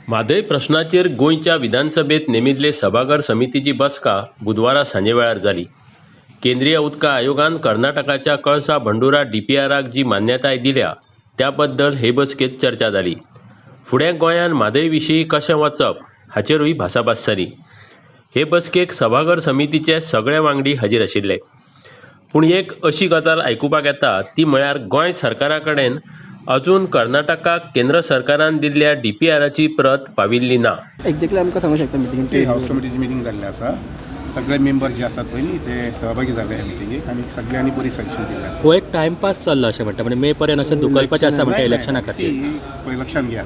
म्हादय प्रश्नाचेर गोंयच्या विधानसभेत नेमिल्ले सभाघर समितीची बसका बुधवारा सांजे वेळार जाली. केंद्रीय उदका आयोगान कर्नाटकाच्या कळसा बंडुरा डीपीआराक जी मान्यताय दिल्या त्या बद्दल हे बसकेत चर्चा जाली. फुडें गोंयान म्हादय विशीं कशें वचप हाचेरूय भासाभास जाली. हे बसकेक सभाघर समितीचे सगळे वांगडी हाजीर आशिल्ले. पूण एक अशी गजाल आयकुपाक येता ती म्हळ्यार गोंय सरकारा कडेन अजून कर्नाटकाक केंद्र सरकारान दिल्ल्या डीपीआराची प्रत पाविल्ली ना. एक्झॅक्टली आमकां सांगूं शकता मिटींग हाऊस कमिटीची मिटींग जाल्ली आसा. सगळे मेंबर जे आसात पळय न्ही ते सहभागी जाले ह्या मिटींगेक आनी सगळ्यांनी बरी सजेशन दिलें आसा. हो एक टायमपास चल्ला अशें म्हणटा, म्हणजे मे पर्यंत अशें धुकलपाचें आसा म्हणटा इलेक्शना खातीर. पळय लक्षांत घेयात,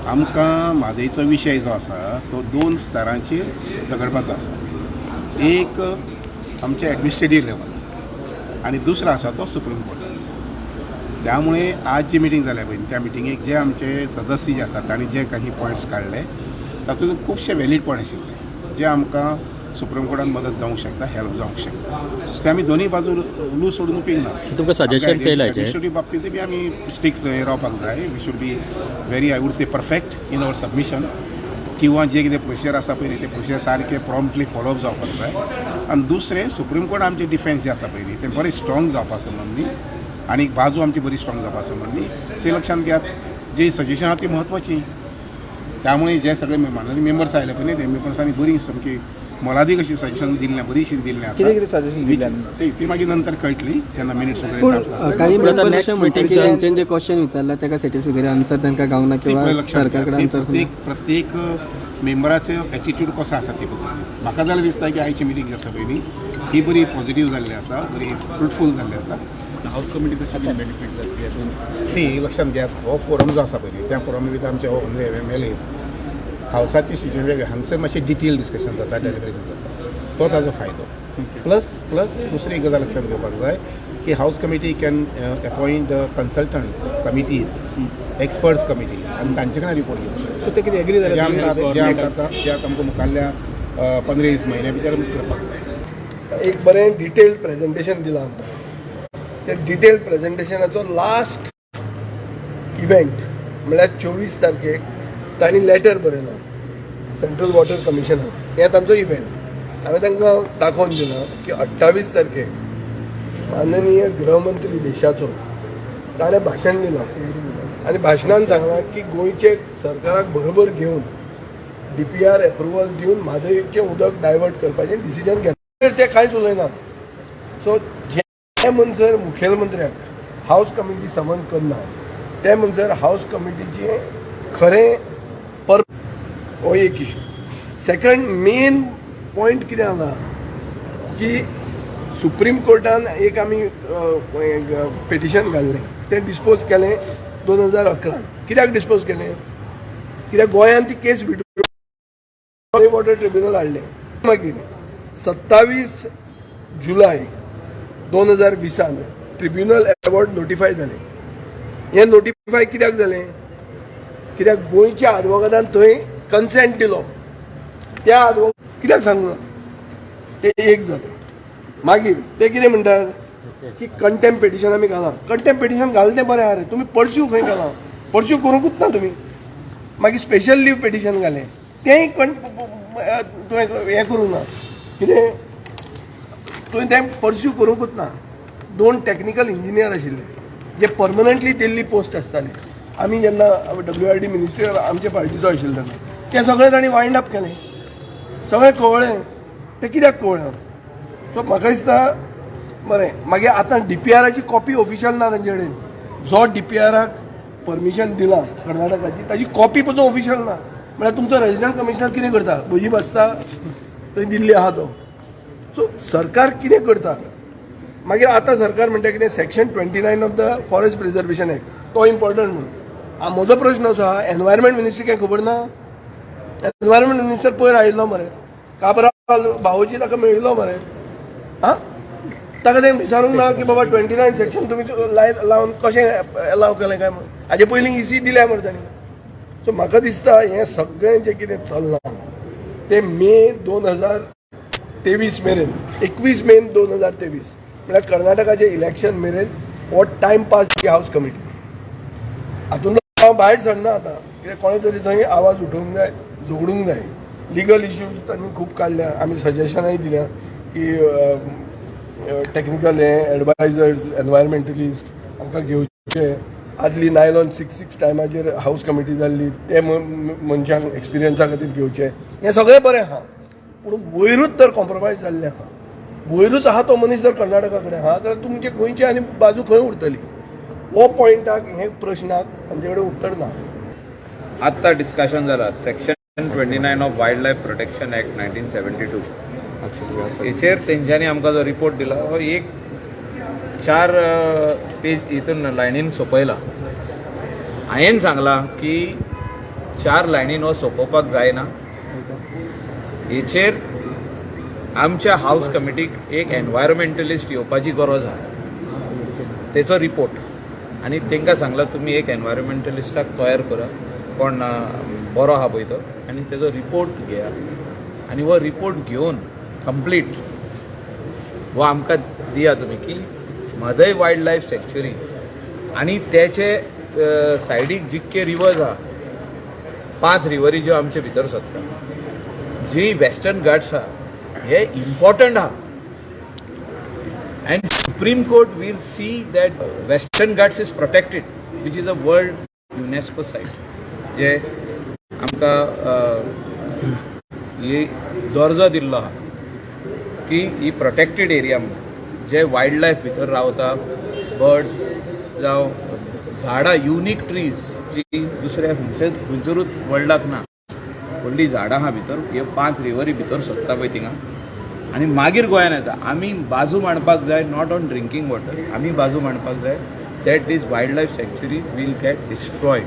आमकां म्हादयचो विशय जो आसा तो 2 स्तरांचेर झगडपाचो आसा. एक आमचे एडमिनिस्ट्रेटिव्ह लेवल आनी दुसरो आसा तो सुप्रीम कोर्टांत. त्यामुळे आज जी मिटींग जाल्या पळय त्या मिटींगेक जे आमचे सदस्य जे आसात तांणी जे काही पॉयंट्स काडले तातूंत खुबशे वॅलीड पॉयंट आशिल्ले जे आमकां सुप्रीम कोर्टान मदत जावंक शकता, हेल्प जावंक शकता. सो आमी दोनूय बाजू लूज सोडून उपयोग ना. तुमकां सजेशन्स येयला एडमिनिस्ट्रेटिव्ह बाबतींत बी आमी स्ट्रिक्ट रावपाक जाय. We should be very I would say perfect in our submission. किंवा जे कितें प्रोसिजर आसा पळय ते प्रोसिजर सारके प्रॉम्प्टली फॉलोअप जावपाक जाय. आनी दुसरें सुप्रीम कोर्ट आमचे डिफेन्स जे आसा पळय ते बरें स्ट्रॉंग जावपा संबंदी आनी बाजू आमची बरी स्ट्रॉंग जावपा संबंदी से लक्षांत घेयात जी सजेशन आहा ती म्हत्वाची. त्यामुळे जे सगळे मेंबर्स आयले पळय ते मेंबर्सांनी बरी सामकी मोलादीक अशी सजेशन दिल्लें, बरीशी दिल्लें आसा. ती मागीर नंतर कळटली तेन्ना मिनिट्स वगैरे. काही मिटिंगेन जे क्वेश्चन विचारला ताका सेटिस्फाय वगैरे आन्सर तांकां गावना किंवा सरकार कडेन आन्सर. प्रत्येक मेंबराचो एटिट्यूड कसो आसा ते पद्दतीन म्हाका जाल्यार दिसता की आयची मिटींग जी आसा पळय न्ही ही बरी पॉझिटिव्ह जाल्ली आसा, बरी फ्रुटफूल जाल्ली आसा. हाऊस कमिटी कशी बेनिफीट जातली हातून लक्षांत घेयात. हो फोरम जो आसा पळय न्ही त्या फोरमा भितर आमचे MLA हावसाची सिच्युएशन वेगळें हांगसर मातशें डिटेल डिस्कशन जाता, डेलिब्रेशन जाता, तो ताजो फायदो. प्लस दुसरी एक गजाल लक्षांत घेवपाक जाय की house committee can appoint consultants, committees, experts committee आनी तांचे कडेन रिपोर्ट घेवंक शकता. सो ते कितें एग्री जालें जे आमकां मुखाल्ल्या 15-20 म्हयन्या भितर करपाक जाय. एक बरें डिटेल्ड प्रेजेंटेशन दिलां आमकां. त्या डिटेल्ड प्रेजेंटेशनाचो लास्ट इव्हेंट म्हळ्यार 24 तारखेक तांणी लेटर बरयलां सेंट्रल वॉटर कमिशनाक. हें तांचो इव्हेंट हांवें तांकां दाखोवन दिलां की 28 तारखेक माननीय गृहमंत्री देशाचो ताणें भाशण दिलां आनी भाशणान सांगलां की गोंयचे सरकाराक बरोबर घेवन DPR एप्रुवल दिवन म्हादयचें उदक डायवर्ट करपाचें डिसिजन घेतलें. ते कांयच उलयना. सो जे म्हणसर मुखेलमंत्र्याक हाऊस कमिटी समन करना ते म्हणसर हाऊस कमिटीचे खरें हो एक इशू. सेकंड मेन पॉयंट कितें आसा की सुप्रीम कोर्टान एक आमी पिटिशन घाल्लें तें डिस्पोज केलें 2011. कित्याक डिस्पोज केलें? कित्याक गोंयांत ती केस वॉटर ट्रिब्युनल हाडलें. मागीर 27 जुलय 2020 ट्रिब्युनल अवॉर्ड नोटिफाय जालें. हें नोटिफाय कित्याक जालें? कित्याक गोंयच्या आदवोगादान थंय कन्सेंट दिलो. त्या आदवोगाद कित्याक सांगना ते एक जालें. मागीर ते कितें म्हणटात की कंटेम्प्ट पिटिशन आमी घाला. कंटेम्प्ट पिटिशन घालें तें बरें आहा रे, तुमी पर्स्यू खंय घाला, पर्स्यू करूंकूच ना तुमी. मागीर स्पेशल लीव पिटिशन घालें तेंय तुवें हें करूंक ना. कितें तुवें तें पर्स्यू करूंकूच ना. 2 टेक्निकल इंजिनियर आशिल्ले जे परमनंटली दिल्ली पोस्ट आसताले. आमी जेन्ना WRD मिनिस्ट्री आमचे पार्टीचो आशिल्लो तेन्ना ते सगळे तांणी वायंड अप केलें. सगळें कवळें. तें कित्याक कवळें? सो म्हाका दिसता बरें. मागीर आतां DPRची कॉपी ऑफिशियल ना तांचे कडेन. जो DPRक परमिशन दिलां कर्नाटकाची ताची कॉपी पसून ऑफिशियल ना. म्हळ्यार तुमचो रेजिडंट कमिशनर कितें करता? भजी बसता थंय दिल्ली आहा तो. सो सरकार कितें करता? मागीर आतां सरकार म्हणटा कितें section 29 of the forest preservation act तो इम्पॉर्टंट म्हणून. म्हजो प्रश्न असो आहा एनवायरमेंट मिनिस्ट्री काय खबर ना? एनवायरमेंट मिनिस्टर पयर आयिल्लो मरे, काबरा भावोजी ताका मेळिल्लो मरे. आं ताका तें विचारूंक ना की बाबा 29 सेक्शन तुमी लावन कशें एलाव केलें काय म्हण. हाजे पयलीं EC दिल्या मरे तांणी. सो म्हाका दिसता हें सगळें जें कितें चल्लां तें मे 2023 मेरेन 21 मे 2023 म्हळ्यार कर्नाटकाचे इलेक्शन मेरेन हो टायम पास हाऊस कमिटी हातूंतलो हांव भायर सरना आतां. कित्याक कोणे तरी थंय आवाज उठोवंक जाय, झगडूंक जाय. लिगल इश्यूज तांणी खूब काडल्या, आमी सजेशनाय दिल्या की टेक्निकल एडवायजर्स, एनवायरमेंटलिस्ट आमकां घेवचे. आदली नायलॉन 6 टायमाचेर हाऊस कमिटी जाल्ली, ते मनशांक एक्सपिरियन्सा खातीर घेवचे. हें सगळें बरें आहा, पूण वयरूच तर कॉम्प्रोमायज जाल्लें आहा. वयरूच आहा तो मनीस जर कर्नाटका कडेन आहा जाल्यार तुमचे गोंयची आनी बाजू खंय उरतली? हो पॉयंटाक हे प्रश्नाक आमचे कडेन उत्तर ना. आत्ता डिस्कशन जाला section 29 of wild life protection act 1972. हेचेर तेंच्यांनी आमकां जो रिपोर्ट दिला हो एक 4 पेज हितून लायनीन सोंपयला. हांवें सांगलां की 4 लायनीन हो सोंपोवपाक जायना. हेचेर आमच्या हाऊस कमिटीक एक एनवायरमेंटलिस्ट येवपाची गरज आहा, तेचो रिपोर्ट. आनी तांकां सांगलां तुमी एक एनवायरमेंटलिस्टाक तयार करा, कोण बरो आहा पळय तो, आनी तेचो रिपोर्ट घेया. आनी हो रिपोर्ट घेवन कंप्लीट हो आमकां दिया तुमी की म्हादय वायल्ड लायफ सँक्च्युरी आनी तेचे सायडीक जितके रिवर्स आहा, 5 रिवरी ज्यो आमचे भितर सरता, जी वेस्टर्न घाट्स आहा हे इम्पॉर्टंट आहा. And Supreme Court will see that Western Ghats is protected, which is a world UNESCO site, जे आमकां ही दर्जो दिल्लो आहा की ही प्रोटेक्टेड एरिया म्हणून, जे वायल्ड लायफ भितर रावता, बर्ड्स जावं झाडां, युनीक ट्रीज जी दुसऱ्या खंयसरूच वर्ल्डाक ना, व्हडली झाडां आहा भितर, हे 5 रिवरी भितर सोदता पळय थिंगा. आनी मागीर गोंयांत येता. आमी बाजू मांडपाक जाय, नॉट ऑन ड्रिंकींग वॉटर, आमी बाजू मांडपाक जाय that this wildlife sanctuary will get destroyed.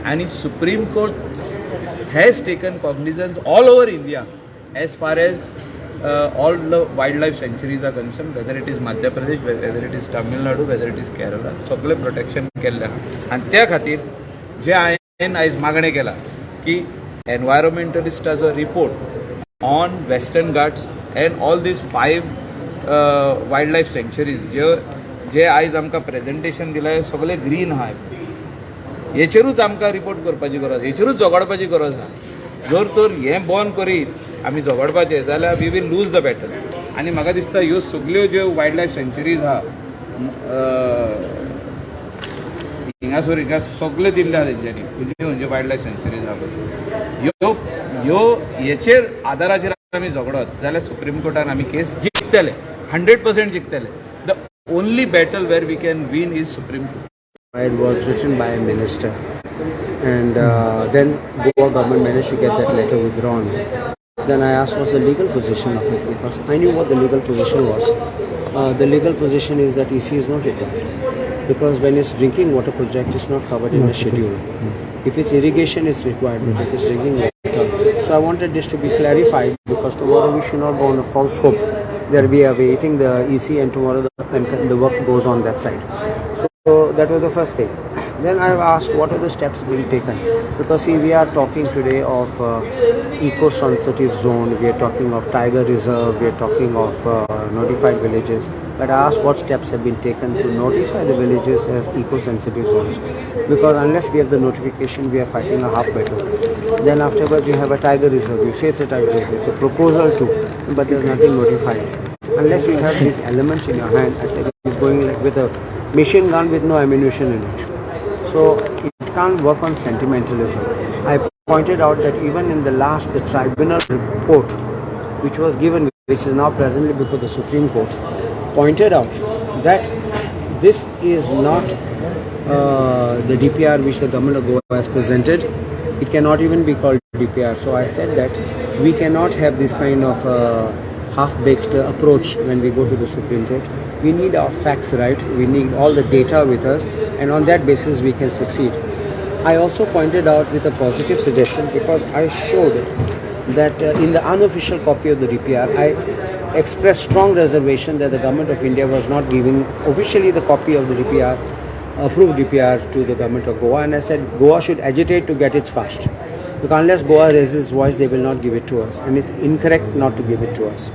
आनी Supreme Court has taken cognizance all over India as far as all the wildlife sanctuaries are concern, whether it is Madhya Pradesh, whether it is Tamil Nadu, whether it is Kerala, सगळे protection केल्लें आहा. आनी त्या खातीर जे हांवें आयज मागणें केला की एनवायरमेंटलिस्टाचो report on Western Ghats and all these 5 wildlife sanctuaries जे आयज आमकां प्रेजेंटेशन दिलां हे सगळे ग्रीन आहाय, हेचेरूच आमकां रिपोर्ट करपाची गरज, हेचेरूच झगडपाची गरज ना. जर तर हें बंद करीत आमी झगडपाचें जाल्यार we will lose the battle. आनी म्हाका दिसता ह्यो सगळ्यो ज्यो वायल्ड लायफ सँक्च्युरीज आहा हिंगासर हिंगा सगळे दिल्ले आहा तेंच्यांनी, खंयचे वायल्ड लायफ सँक्च्युरीज आहा ह्यो हेचेर आदाराचेर आमी झगडत जाल्यार सुप्रीम कोर्टान आमी केस जिखतले, 100% जिखतले. The only battle where we can win is Supreme Court. It was written by a minister, and then Goa government managed to get that letter withdrawn. Then I asked what's the legal position of it, because I knew what the legal position was. The legal position is that EC is not required, because when it's drinking water project, it's not covered in the schedule. If it's irrigation, it's required, but if it's drinking water. So I wanted this to be clarified, because tomorrow we should not go on a false hope that we are waiting the EC and tomorrow the work goes on that side. So that was the first thing. Then I asked what are the steps being taken, because see, we are talking today of eco-sensitive zone, we are talking of tiger reserve, we are talking of notified villages, but I asked what steps have been taken to notify the villages as eco-sensitive zones, because unless we have the notification, we are fighting a half battle. Then afterwards you have a tiger reserve, you say it's a tiger reserve, it's a proposal too, but there's nothing notified. Unless you have these elements in your hand, I said it's going like with a machine gun with no ammunition in it. So it can't work on sentimentalism. I pointed out that even in the tribunal report which was given, which is now presently before the Supreme Court, pointed out that this is not the DPR which the government of Goa has presented. It cannot even be called DPR. So I said that we cannot have this kind of half-baked approach when we go to the Supreme Court. We need our facts right, we need all the data with us, and on that basis we can succeed. I also pointed out with a positive suggestion, because I showed that in the unofficial copy of the DPR, I expressed strong reservation that the government of India was not giving officially the copy of the DPR, approved DPR, to the government of Goa, and I said Goa should agitate to get it fast, because unless Goa raises its voice, they will not give it to us, and it's incorrect not to give it to us.